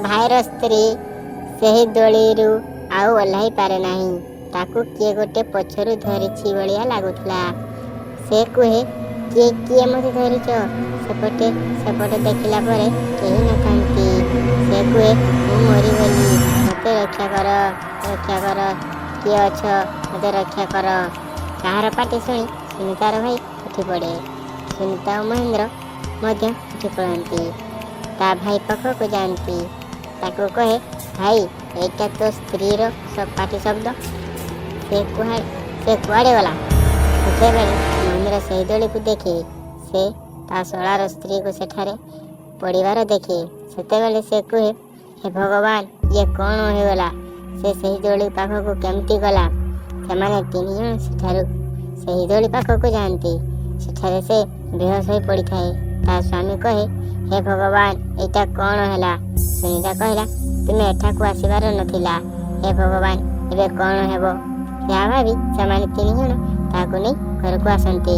ଭାଇର ସ୍ତ୍ରୀ ସେହି ଦୋଳିରୁ ଆଉ ଓହ୍ଲାଇ ପାରେ ନାହିଁ। ତାକୁ କିଏ ଗୋଟେ ପଛରୁ ଧରିଛି ଭଳିଆ ଲାଗୁଥିଲା। ସେ କୁହେ, କିଏ ମୋତେ ଧରିଛ? ସେପଟେ ଦେଖିଲା ପରେ କେହି ନଥାନ୍ତି। ସେ କୁହେ, ମୁଁ ମରିଗଲି, ମୋତେ ରକ୍ଷା କର, କିଏ ଅଛ, ମୋତେ ରକ୍ଷା କର। କାହାର ପାଟି ଶୁଣି ସୁନିତାର ଭାଇ ଉଠି ପଡ଼େ। ସୁନିତା ଓ ମହେନ୍ଦ୍ର ମଧ୍ୟ ଉଠି ପଡ଼ନ୍ତି। ତା ଭାଇ ପାଖକୁ ଯାଆନ୍ତି। ତାକୁ କହେ, ଭାଇ, ଏଇଟା ତୋ ସ୍ତ୍ରୀର ପାଟି ଶବ୍ଦ। ସେ କୁଆଡ଼େ ଗଲା? ସେତେବେଳେ ମହେନ୍ଦ୍ର ସେହି ଦୋଳିକୁ ଦେଖେ। ସେ ତା ଶଳାର ସ୍ତ୍ରୀକୁ ସେଠାରେ ପଡ଼ିବାର ଦେଖେ। ସେତେବେଳେ ସେ କୁହେ, ହେ ଭଗବାନ, ଇଏ କ'ଣ ହୋଇଗଲା? ସେ ସେହି ଦୋଳି ପାଖକୁ କେମିତି ଗଲା? ସେମାନେ ତିନିଜଣ ସେହି ଦୋଳି ପାଖକୁ ଯାଆନ୍ତି। ସେଠାରେ ସେ ବେହୋସ ହୋଇ ପଡ଼ିଥାଏ। ତା ସ୍ୱାମୀ କହେ, ହେ ଭଗବାନ, ଏଇଟା କ'ଣ ହେଲା? ସୁନିତା କହିଲା, ତୁମେ ଏଠାକୁ ଆସିବାର ନଥିଲା। ହେ ଭଗବାନ, ଏବେ କ'ଣ ହେବ? ଏହା ଭାବି ସେମାନେ ତିନିଜଣ ତାହାକୁ ନେଇ ଘରକୁ ଆସନ୍ତି।